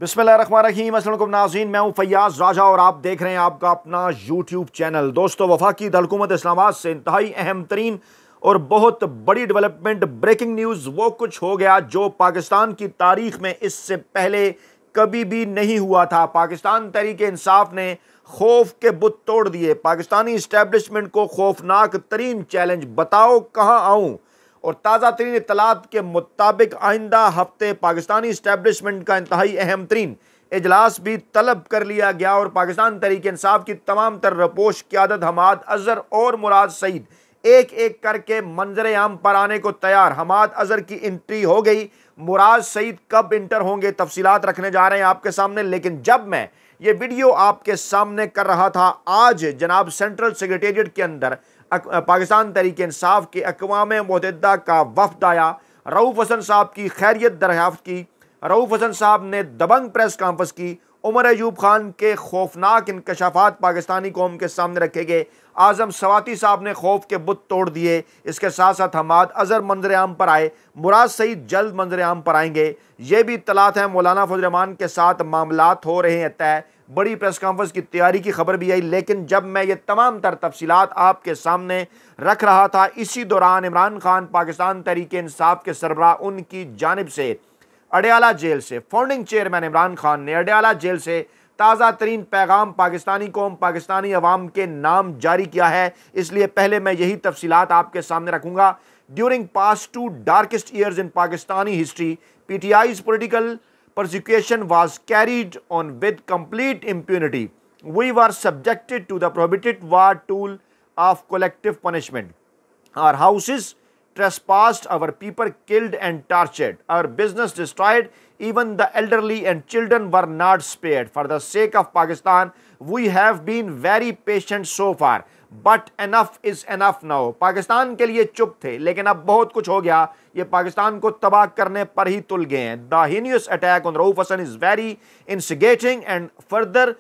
बिस्मिल्लाहिर्रहमानिर्रहीम। अस्सलाम वालेकुम नाज़रीन, मैं हूं फैयाज राजा और आप देख रहे हैं आपका अपना यूट्यूब चैनल। दोस्तों, वफाकी हुकूमत इस्लामाबाद से इंतहाई अहम तरीन और बहुत बड़ी डेवलपमेंट, ब्रेकिंग न्यूज़, वो कुछ हो गया जो पाकिस्तान की तारीख में इससे पहले कभी भी नहीं हुआ था। पाकिस्तान तहरीक इंसाफ ने खौफ के बुत तोड़ दिए। पाकिस्तानी इस्टेब्लिशमेंट को खौफनाक तरीन चैलेंज, बताओ कहां आऊं। और ताज़ा तरीन इत्तलात के मुताबिक आइंदा हफ्ते पाकिस्तानी इस्टेब्लिशमेंट का इंतहाई अहम तरीन इजलास भी तलब कर लिया गया और पाकिस्तान तहरीक इंसाफ की तमाम तर रपोश क़यादत हमाद अजहर और मुराद सईद एक एक करके मंजर आम पर आने को तैयार। हमाद अजहर की एंट्री हो गई, मुराद सईद कब इंटर होंगे तफसीलात रखने जा रहे हैं आपके सामने। लेकिन जब मैं ये वीडियो आपके सामने कर रहा था, आज जनाब सेंट्रल सेक्रेटेरिएट के अंदर पाकिस्तान तहरीक इंसाफ के अक़वाम मुत्तहिदा का वफ़द आया। रऊफ़ हसन साहब की खैरियत दरियाफ़्त की। रऊफ़ हसन साहब ने दबंग प्रेस कॉन्फ्रेंस की। उमर अयूब खान के खौफनाक इंकशाफात पाकिस्तानी कौम के सामने रखे गए। आज़म सवाती साहब ने खौफ के बुत तोड़ दिए। इसके साथ साथ हमाद अजहर मंजर आम पर आए। मुराद सईद जल्द मंजर आम पर आएंगे। ये भी इत्तलात हैं मौलाना फजल रहमान के साथ मामलात हो रहे हैं तय। बड़ी प्रेस कॉन्फ्रेंस की तैयारी की खबर भी आई। लेकिन जब मैं ये तमाम तर तफसीलात आपके सामने रख रहा था, इसी दौरान इमरान खान पाकिस्तान तहरीक इंसाफ के सरबराह उनकी जानिब से अडयाला जेल से फाउंडिंग चेयरमैन इमरान खान ने अडयाला जेल से ताज़ा तरीन पैगाम पाकिस्तानी कौम, पाकिस्तानी अवाम के नाम जारी किया है। इसलिए पहले मैं यही तफसीलात आपके सामने रखूंगा। During past 2 darkest years in Pakistani history, PTI's political persecution was carried on with complete impunity. We were subjected to the prohibited war tool of collective punishment. Our houses trespassed, our people killed and tortured, our business destroyed, even the elderly and children were not spared. For the sake of Pakistan, we have been very patient so far. But enough is enough now. Pakistan के लिए चुप थे, लेकिन अब बहुत कुछ हो गया। ये पाकिस्तान को तबाह करने पर ही तुल गए हैं। The heinous attack on Rauf Hasan is very instigating and further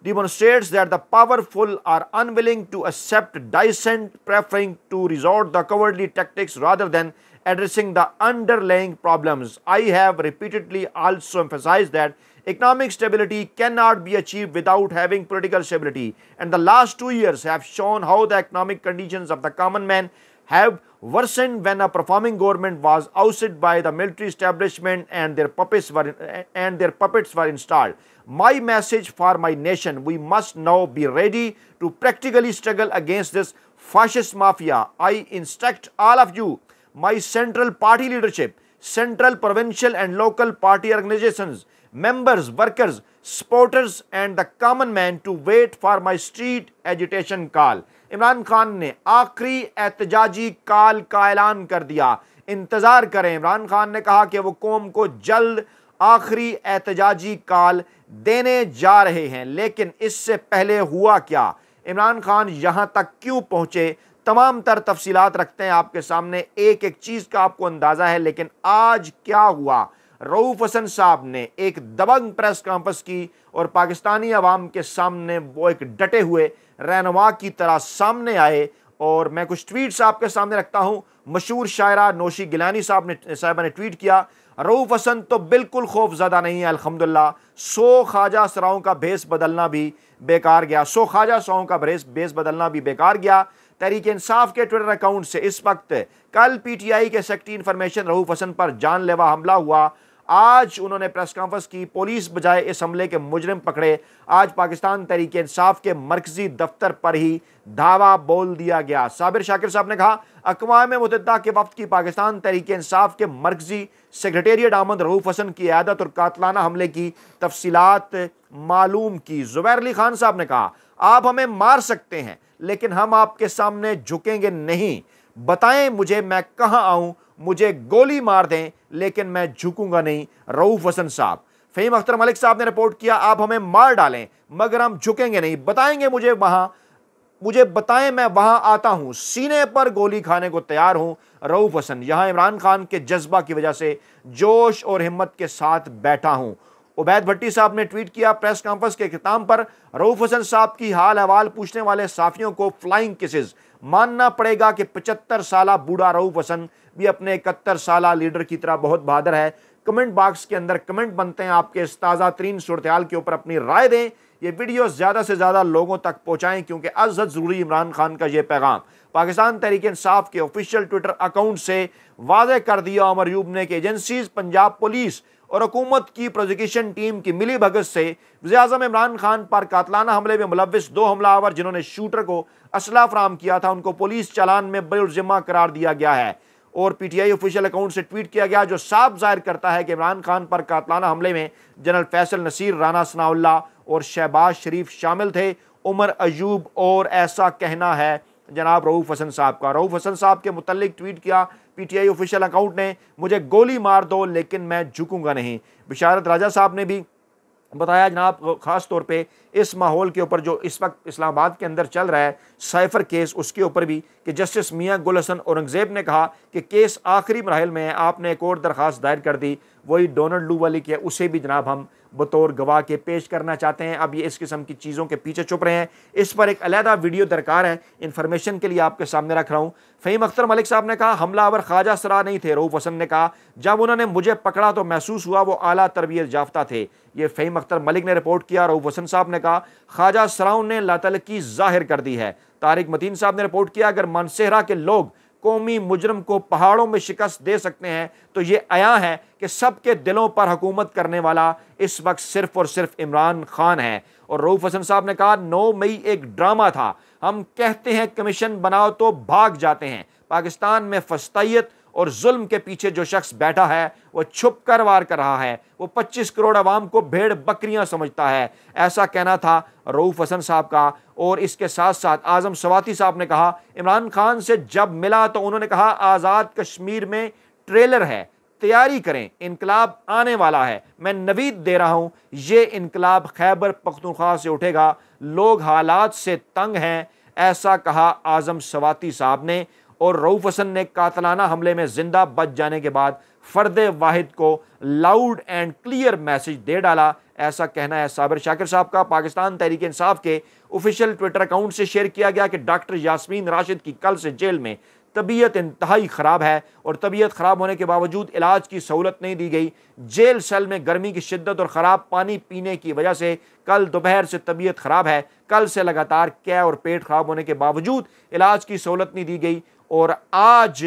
demonstrates that the powerful are unwilling to accept dissent, preferring to resort the cowardly tactics rather than addressing the underlying problems. I have repeatedly also emphasized that economic stability cannot be achieved without having political stability, and the last 2 years have shown how the economic conditions of the common man have worsened when a performing government was ousted by the military establishment and their puppets were installed. My message for my nation: we must now be ready to practically struggle against this fascist mafia. I instruct all of you, my central party leadership, central, provincial and local party organizations, members, workers, supporters and the common man to wait for my street agitation call. Imran Khan ने आखिरी एहतजाजी काल का ऐलान कर दिया। इंतजार करें। इमरान खान ने कहा कि वो कौम को जल्द आखिरी एहतजाजी काल देने जा रहे हैं। लेकिन इससे पहले हुआ क्या, इमरान खान यहां तक क्यों पहुंचे, तमाम तर तफसीलात रखते हैं आपके सामने। एक एक चीज का आपको अंदाजा है, लेकिन आज क्या हुआ। रऊफ हसन साहब ने एक दबंग प्रेस कॉन्फ्रेंस की और पाकिस्तानी अवाम के सामने वो एक डटे हुए रहनुमा की तरह सामने आए। और मैं कुछ ट्वीट्स आपके सामने रखता हूं। मशहूर शायरा नौशी गिलानी साहबा ने ट्वीट किया, रऊफ हसन तो बिल्कुल खौफजदा नहीं है, अल्हम्दुलिल्लाह। 100 ख्वाजा सराओं का भेस बदलना भी बेकार गया। 100 ख्वाजा सराओं का भेस बदलना भी बेकार गया। तहरीक इंसाफ के ट्विटर अकाउंट से इस वक्त कल PTI के सेक्रेटरी इंफॉर्मेशन रऊफ हसन पर जानलेवा हमला हुआ। आज उन्होंने प्रेस कॉन्फ्रेंस की। पुलिस बजाय इस हमले के मुजरिम पकड़े। आज पाकिस्तान तहरीक इंसाफ के मरकजी दफ्तर पर ही धावा बोल दिया गया। साबिर शाकिर साहब ने कहा, अक़वाम मुत्तहिदा के वफ़द की पाकिस्तान तहरीक इंसाफ के मरकजी सेक्रेटेरिएट आमद रऊफ हसन की क़यादत और कातलाना हमले की तफसीलात मालूम की। ज़ुबैर अली खान साहब ने कहा, आप हमें मार सकते हैं लेकिन हम आपके सामने झुकेंगे नहीं। बताएं मुझे मैं कहां आऊं, मुझे गोली मार दें लेकिन मैं झुकूंगा नहीं। रऊफ हसन साहब। फ़हीम अख्तर मलिक साहब ने रिपोर्ट किया, आप हमें मार डालें मगर हम झुकेंगे नहीं। बताएंगे मुझे बताएं मैं वहां आता हूं, सीने पर गोली खाने को तैयार हूं। रऊफ हसन। यहां इमरान खान के जज्बा की वजह से जोश और हिम्मत के साथ बैठा हूं। उबैद भट्टी साहब ने ट्वीट किया, प्रेस कॉन्फ्रेंस के इख्तिताम पर रऊफ हसन साहब की हाल अहवाल पूछने वाले साफियों को फ्लाइंग किसेस। मानना पड़ेगा कि 75 साला बूढ़ा रऊफ हसन भी अपने 71 साला लीडर की तरह बहुत बहादुर है। कमेंट बॉक्स के अंदर कमेंट बनते हैं, आपके इस ताज़ा तरीन सूरत-ए-हाल के ऊपर अपनी राय दें। ये वीडियो ज़्यादा से ज़्यादा लोगों तक पहुँचाएँ, क्योंकि अज़हद ज़रूरी इमरान खान का ये पैगाम पाकिस्तान तहरीक इंसाफ के ऑफिशियल ट्विटर अकाउंट से वाज़ेह कर दिया उमर अयूब ने कि एजेंसीज, पंजाब पुलिस और हुकूमत की प्रोसिक्यूशन टीम की मिली भगत से वज़ीर-ए-आज़म इमरान खान पर कातलाना हमले में मुलव्विस 2 हमलावर जिन्होंने शूटर को असला फराहम किया था, उनको पुलिस चालान में बरिउज़्ज़िम्मा करार दिया गया है। और पीटीआई ऑफिशियल अकाउंट से ट्वीट किया गया, जो साफ जाहिर करता है कि इमरान खान पर कातलाना हमले में जनरल फैसल नसीर, राना सनाउल्लाह और शहबाज शरीफ शामिल थे, उमर अयूब। और ऐसा कहना है जनाब रऊफ हसन साहब का। रऊफ हसन साहब के मुतल्लिक ट्वीट किया पीटीआई ऑफिशियल अकाउंट ने, मुझे गोली मार दो लेकिन मैं झुकूंगा नहीं। बिशारत राजा साहब ने भी बताया जनाब, ख़ास तौर पे इस माहौल के ऊपर जो इस वक्त इस्लामाबाद के अंदर चल रहा है साइफर केस, उसके ऊपर भी कि जस्टिस मियां गुल हसन औरंगज़ेब ने कहा कि केस आखिरी मराहिल में है, आपने एक और दरख्वास्त दायर कर दी, वही डोनाल्ड लू वाली की है, उसे भी जनाब हम बतौर गवाह के पेश करना चाहते हैं। अब ये इस किस्म की चीज़ों के पीछे छुप रहे हैं, इस पर एक अलहदा वीडियो दरकार है, इन्फॉर्मेशन के लिए आपके सामने रख रहा हूँ। फ़हीम अख्तर मलिक साहब ने कहा हमलावर ख्वाजा सरा नहीं थे। रऊफ हसन ने कहा जब उन्होंने मुझे पकड़ा तो महसूस हुआ वो आला तरबियत याफ्ता थे। ये फ़हीम अख्तर मलिक ने रिपोर्ट किया। रऊफ हसन साहब ने कहा ख्वाजा सराउन ने लातलकी जाहिर कर दी है। तारिक मतीन साहब ने रिपोर्ट किया अगर मानसेहरा के लोग कौमी मुजरम को पहाड़ों में शिकस्त दे सकते हैं तो ये आया है कि सबके दिलों पर हुकूमत करने वाला इस वक्त सिर्फ और सिर्फ इमरान खान है। और रऊफ हसन साहब ने कहा 9 मई एक ड्रामा था, हम कहते हैं कमीशन बनाओ तो भाग जाते हैं। पाकिस्तान में फस्तायत और जुल्म के पीछे जो शख्स बैठा है वो छुप कर वार कर रहा है, वो 25 करोड़ अवाम को भेड़ बकरियां समझता है। ऐसा कहना था रऊफ हसन साहब का। और इसके साथ साथ आज़म सवाती साहब ने कहा इमरान खान से जब मिला तो उन्होंने कहा आज़ाद कश्मीर में ट्रेलर है, तैयारी करें, इनकलाब आने वाला है। मैं नवीद दे रहा हूं, ये इनकलाब खैबर पख्तूनख्वा से उठेगा, लोग हालात से तंग हैं, ऐसा कहा आज़म सवाती साहब ने। और रऊफ हसन ने कातलाना हमले में जिंदा बच जाने के बाद फर्द वाहिद को लाउड एंड क्लियर मैसेज दे डाला, ऐसा कहना है साबिर शाकिर साहब का। पाकिस्तान तहरीक इंसाफ के ऑफिशियल ट्विटर अकाउंट से शेयर किया गया कि डॉक्टर यास्मीन राशिद की कल से जेल में तबीयत इंतहाई ख़राब है और तबीयत ख़राब होने के बावजूद इलाज की सहूलत नहीं दी गई। जेल सेल में गर्मी की शिद्दत और ख़राब पानी पीने की वजह से कल दोपहर से तबीयत ख़राब है। कल से लगातार कै और पेट ख़राब होने के बावजूद इलाज की सहूलत नहीं दी गई और आज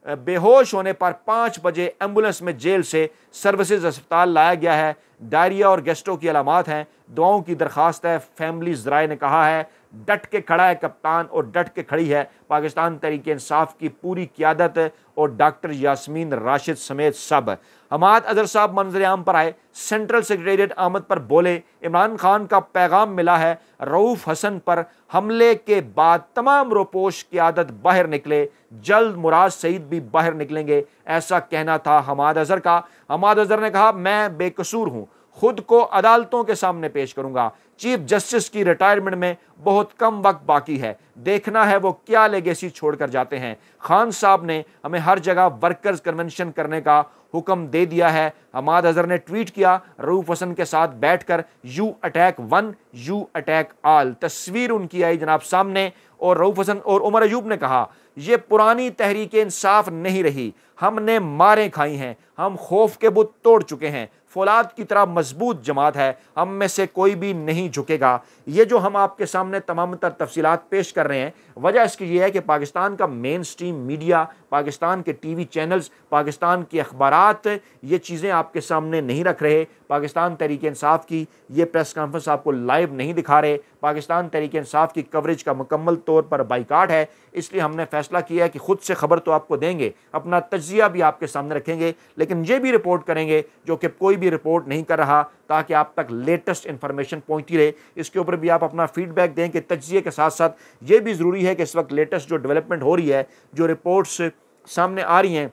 बेहोश होने पर 5 बजे एम्बुलेंस में जेल से सर्विसेज अस्पताल लाया गया है। डायरिया और गैस्ट्रो की अलामात हैं, दुआओं की दरख्वास्त है। फैमिली ज़राए ने कहा है डट के खड़ा है कप्तान और डट के खड़ी है पाकिस्तान तहरीक इंसाफ की पूरी क़यादत और डॉक्टर यास्मीन राशिद समेत सब। हमाद अजहर साहब मंजर-ए-आम पर आए, सेंट्रल सेक्रेटेरिएट आमद पर बोले इमरान खान का पैगाम मिला है, रऊफ हसन पर हमले के बाद तमाम रोपोश क़यादत बाहर निकले, जल्द मुराद सईद भी बाहर निकलेंगे, ऐसा कहना था हमाद अजहर का। हमाद अजहर ने कहा मैं बेकसूर हूँ, खुद को अदालतों के सामने पेश करूंगा। चीफ जस्टिस की रिटायरमेंट में बहुत कम वक्त बाकी है, देखना है वो क्या लेगेसी छोड़कर जाते हैं। खान साहब ने हमें हर जगह वर्कर्स कन्वेंशन करने का हुक्म दे दिया है। हमाद अजहर ने ट्वीट किया रऊफ हसन के साथ बैठकर you attack one you attack all, तस्वीर उनकी आई जनाब सामने। और रऊफ हसन और उमर अयूब ने कहा ये पुरानी तहरीक इंसाफ नहीं रही, हमने मारें खाई हैं, हम खौफ के बुत तोड़ चुके हैं, फौलाद की तरह मजबूत जमात है, हम में से कोई भी नहीं झुकेगा। ये जो हम आपके सामने तमाम तर तफसीलात पेश कर रहे हैं, वजह इसकी ये है कि पाकिस्तान का मेन स्ट्रीम मीडिया, पाकिस्तान के टीवी चैनल्स, पाकिस्तान के अखबारात ये चीज़ें आपके सामने नहीं रख रहे। पाकिस्तान तहरीक इंसाफ की ये प्रेस कॉन्फ्रेंस आपको लाइव नहीं दिखा रहे। पाकिस्तान तहरीक इंसाफ की कवरेज का मुकम्मल तौर पर बाइकाट है। इसलिए हमने फैसला किया है कि खुद से खबर तो आपको देंगे, अपना तज्जिया भी आपके सामने रखेंगे, लेकिन ये भी रिपोर्ट करेंगे जो कि कोई भी रिपोर्ट नहीं कर रहा, ताकि आप तक लेटेस्ट इंफॉर्मेशन पहुंचती रहे। इसके ऊपर भी आप अपना फीडबैक दें कि तज्जिए के साथ साथ ये भी ज़रूरी है कि इस वक्त लेटेस्ट जो डेवलपमेंट हो रही है, जो रिपोर्ट्स सामने आ रही हैं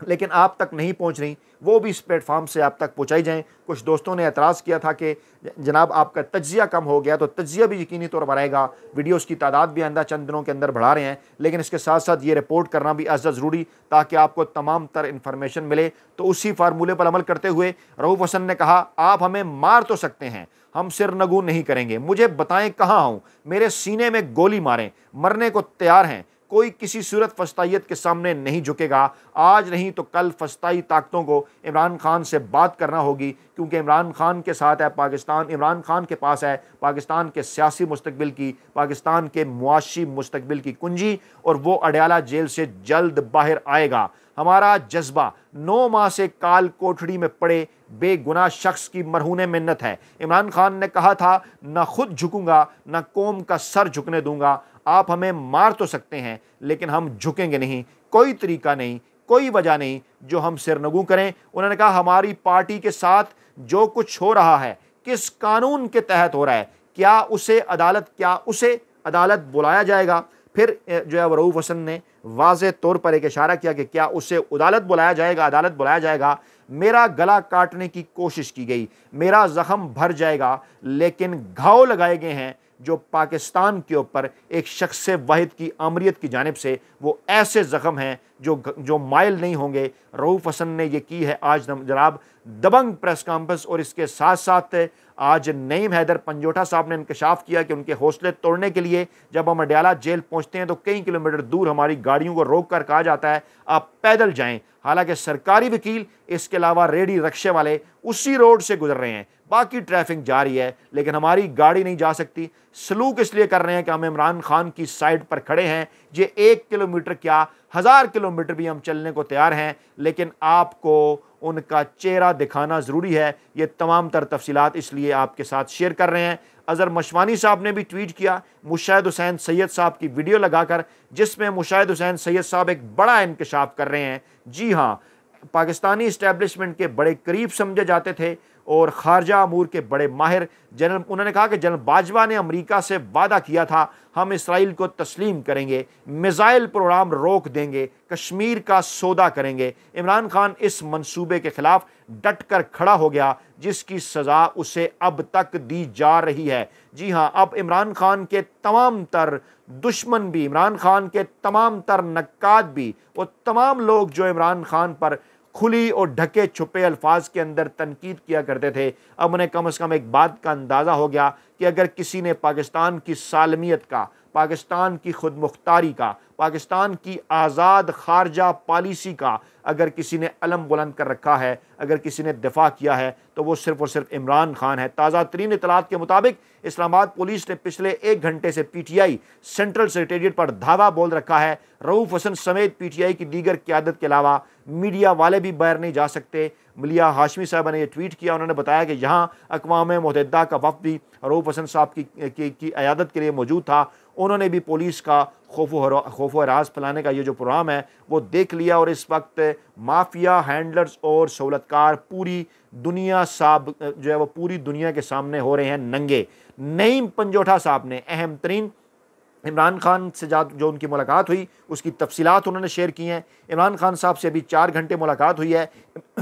लेकिन आप तक नहीं पहुंच रही, वो भी इस प्लेटफॉर्म से आप तक पहुंचाई जाएं। कुछ दोस्तों ने एतराज़ किया था कि जनाब आपका तज्जिया कम हो गया, तो तज्जिया भी यकीनी तौर पर आएगा। वीडियोस की तादाद भी आइंदा चंद दिनों के अंदर बढ़ा रहे हैं, लेकिन इसके साथ साथ ये रिपोर्ट करना भी अज़ ज़रूरी, ताकि आपको तमाम तर इन्फॉर्मेशन मिले। तो उसी फार्मूले पर अमल करते हुए रऊफ हसन ने कहा आप हमें मार तो सकते हैं, हम सिर नगू नहीं करेंगे, मुझे बताएं कहाँ हूँ, मेरे सीने में गोली मारें, मरने को तैयार हैं, कोई किसी सूरत फस्तायत के सामने नहीं झुकेगा। आज नहीं तो कल फस्ताई ताकतों को इमरान खान से बात करना होगी, क्योंकि इमरान खान के साथ है पाकिस्तान, इमरान खान के पास है पाकिस्तान के सियासी मुस्तकबिल की, पाकिस्तान के मुआशी मुस्तकबिल की कुंजी, और वो अडयाला जेल से जल्द बाहर आएगा। हमारा जज्बा 9 माह से काल कोठड़ी में पड़े बेगुनाह शख्स की मरहूने मिन्नत है। इमरान खान ने कहा था, न खुद झुकूंगा न कौम का सर झुकने दूंगा। आप हमें मार तो सकते हैं लेकिन हम झुकेंगे नहीं। कोई तरीका नहीं, कोई वजह नहीं जो हम सिरनगू करें। उन्होंने कहा, हमारी पार्टी के साथ जो कुछ हो रहा है किस कानून के तहत हो रहा है, क्या उसे अदालत बुलाया जाएगा। फिर जो है रऊफ हसन ने वाज़े तौर पर एक इशारा किया कि क्या उसे अदालत बुलाया जाएगा। मेरा गला काटने की कोशिश की गई, मेरा जख्म भर जाएगा, लेकिन घाव लगाए गए हैं जो पाकिस्तान के ऊपर एक शख्स वाहिद की आमरीत की जानिब से, वो ऐसे ज़ख्म हैं जो माइल नहीं होंगे। रऊफ हसन ने ये की है आज जनाब दबंग प्रेस कॉन्फ्रेंस, और इसके साथ साथ आज नईम हैदर पंजोटा साहब ने इंकशाफ किया कि उनके हौसले तोड़ने के लिए जब हम अडयाला जेल पहुंचते हैं तो कई किलोमीटर दूर हमारी गाड़ियों को रोक कर कहा जाता है आप पैदल जाएं। हालांकि सरकारी वकील इसके अलावा रेडी रक्शे वाले उसी रोड से गुजर रहे हैं, बाकी ट्रैफिक जा रही है, लेकिन हमारी गाड़ी नहीं जा सकती। सलूक इसलिए कर रहे हैं कि हम इमरान खान की साइड पर खड़े हैं। ये 1 किलोमीटर क्या 1000 किलोमीटर भी हम चलने को तैयार हैं, लेकिन आपको उनका चेहरा दिखाना ज़रूरी है। ये तमाम तर तफसीलात इसलिए आपके साथ शेयर कर रहे हैं। अज़हर मशवानी साहब ने भी ट्वीट किया मुशाहिद हुसैन सैयद साहब की वीडियो लगाकर, जिसमें मुशाहिद हुसैन सैयद साहब एक बड़ा इंकशाफ कर रहे हैं। जी हाँ, पाकिस्तानी इस्टेब्लिशमेंट के बड़े करीब समझे जाते थे और खारजा अमूर के बड़े माहिर जनरल, उन्होंने कहा कि जनरल बाजवा ने अमेरिका से वादा किया था हम इसराइल को तस्लीम करेंगे, मिसाइल प्रोग्राम रोक देंगे, कश्मीर का सौदा करेंगे। इमरान खान इस मंसूबे के खिलाफ डट कर खड़ा हो गया, जिसकी सज़ा उसे अब तक दी जा रही है। जी हाँ, अब इमरान खान के तमाम तर दुश्मन भी, इमरान खान के तमाम तर नक्काद भी, वो तमाम लोग जो इमरान खान पर खुली और ढके छुपे अल्फाज के अंदर तनकीद किया करते थे, अब उन्हें कम से कम एक बात का अंदाज़ा हो गया कि अगर किसी ने पाकिस्तान की सालमियत का, पाकिस्तान की खुद मुख्तारी का, पाकिस्तान की आज़ाद खारजा पॉलिसी का अगर किसी ने अलम बुलंद कर रखा है, अगर किसी ने दिफा किया है, तो वो सिर्फ़ और सिर्फ इमरान खान है। ताज़ा तरीन इतलात के मुताबिक इस्लामाबाद पुलिस ने पिछले 1 घंटे से PTI सेंट्रल सेक्रेटेरिएट पर धावा बोल रखा है। रऊफ हसन समेत PTI की दीगर क़यादत के अलावा मीडिया वाले भी बाहर नहीं जा सकते। मलिया हाशमी साहब ने यह ट्वीट किया, उन्होंने बताया कि यहाँ अक़वाम मुत्तहिदा का वफ़द भी रऊफ हसन साहब की अयादत के लिए मौजूद था। उन्होंने भी पुलिस का खौफ व राज फैलाने का ये जो प्रोग्राम है वो देख लिया, और इस वक्त माफिया हैंडलर्स और सहूलतकार पूरी दुनिया जो है वो पूरी दुनिया के सामने हो रहे हैं नंगे। नईम पंजोटा साहब ने अहम तरीन इमरान खान से जो उनकी मुलाकात हुई उसकी तफसीलात उन्होंने शेयर की हैं। इमरान खान साहब से अभी 4 घंटे मुलाकात हुई है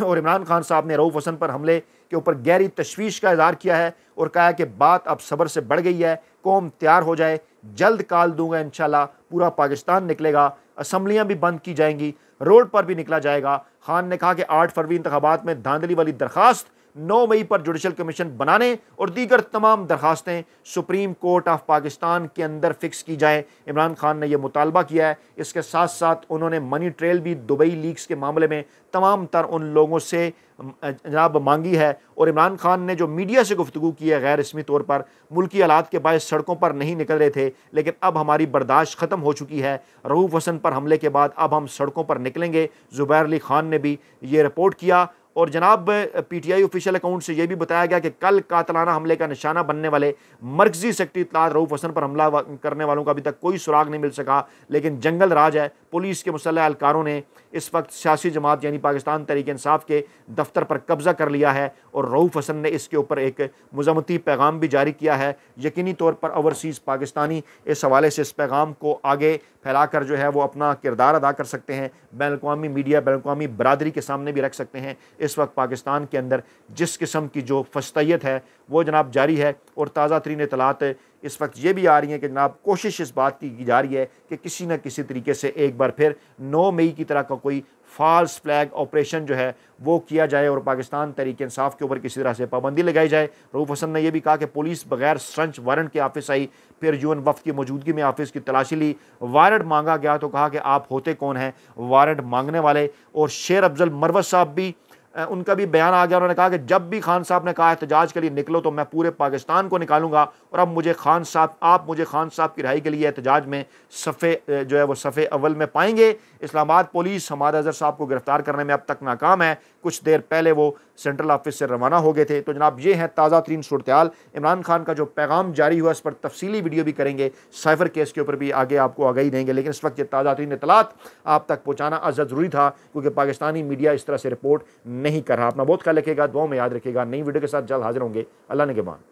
और इमरान खान साहब ने रऊफ हसन पर हमले के ऊपर गहरी तशवीश का इज़हार किया है और कहा है कि बात अब सब्र से बढ़ गई है, कौम तैयार हो जाए, जल्द काल दूंगा इंशाल्लाह, पूरा पाकिस्तान निकलेगा, असम्बलियाँ भी बंद की जाएंगी, रोड पर भी निकला जाएगा। खान ने कहा कि 8 फरवरी इंतखाबात में धांधली वाली दरख्वास्त, 9 मई पर जुडिशल कमीशन बनाने और दीगर तमाम दरखास्तें सुप्रीम कोर्ट ऑफ पाकिस्तान के अंदर फिक्स की जाएँ। इमरान खान ने यह मुतालबा किया है। इसके साथ साथ उन्होंने मनी ट्रेल भी दुबई लीक्स के मामले में तमाम तर उन लोगों से जनाब मांगी है, और इमरान खान ने जो मीडिया से गुफ्तगू की है गैर रस्मी तौर पर, मुल्की हालात के बायस सड़कों पर नहीं निकल रहे थे, लेकिन अब हमारी बर्दाश्त ख़त्म हो चुकी है। रऊफ हसन पर हमले के बाद अब हम सड़कों पर निकलेंगे। ज़ुबैर अली खान ने भी ये रिपोर्ट किया, और जनाब PTI ऑफिशियल अकाउंट से यह भी बताया गया कि कल कातलाना हमले का निशाना बनने वाले मरकजी सेक्रेटरी इत्तलात रऊफ हसन पर हमला करने वालों का अभी तक कोई सुराग नहीं मिल सका, लेकिन जंगल राज है। पुलिस के मुसल्लह एहलकारों ने इस वक्त सियासी जमात यानी पाकिस्तान तहरीक इंसाफ के दफ्तर पर कब्जा कर लिया है, और रऊफ हसन ने इसके ऊपर एक मुज़म्मती पैगाम भी जारी किया है। यकीनी तौर पर ओवरसीज़ पाकिस्तानी इस हवाले से इस पैगाम को आगे फैलाकर जो है वो अपना किरदार अदा कर सकते हैं, बैनुल-अक़वामी मीडिया, बैनुल-अक़वामी बरादरी के सामने भी रख सकते हैं। इस वक्त पाकिस्तान के अंदर जिस किस्म की जो फस्तैयत है वो जनाब जारी है, और ताज़ा तरीन इतलात इस वक्त ये भी आ रही हैं कि जनाब कोशिश इस बात की जा रही है कि किसी न किसी तरीके से एक बार फिर 9 मई की तरह का कोई फॉल्स फ्लैग ऑपरेशन जो है वो किया जाए और पाकिस्तान तहरीक इंसाफ के ऊपर किसी तरह से पाबंदी लगाई जाए। रऊफ़ हसन ने यह भी कहा कि पुलिस बगैर सर्च वारंट के ऑफिस आई, फिर यूएन वफ़द की मौजूदगी में ऑफिस की तलाशी ली, वारंट मांगा गया तो कहा कि आप होते कौन हैं वारंट मांगने वाले। और शेर अफजल मरवत साहब भी उनका भी बयान आ गया, उन्होंने कहा कि जब भी खान साहब ने कहा एहतजाज के लिए निकलो तो मैं पूरे पाकिस्तान को निकालूंगा और अब मुझे खान साहब आप मुझे खान साहब की रिहाई के लिए एहतजाज में सफ़े जो है वो सफ़े अव्वल में पाएंगे। इस्लामाबाद पुलिस हमाद अज़हर साहब को गिरफ्तार करने में अब तक नाकाम है, कुछ देर पहले वो सेंट्रल ऑफिस से रवाना हो गए थे। तो जनाब ये है ताज़ा तरीन सूरत-ए-हाल। इमरान खान का जो पैगाम जारी हुआ इस पर तफसीली वीडियो भी करेंगे, साइफर केस के ऊपर भी आगे आपको आगाही देंगे, लेकिन इस वक्त ये ताज़ा तरीन इत्तलात आप तक पहुँचाना अज़द ज़रूरी था क्योंकि पाकिस्तानी मीडिया इस तरह से रिपोर्ट नहीं कर रहा। अपना बहुत ख्याल रखिएगा, दुआ में याद रखिएगा। नई वीडियो के साथ जल्द हाजिर होंगे। अल्लाह ने के बाद।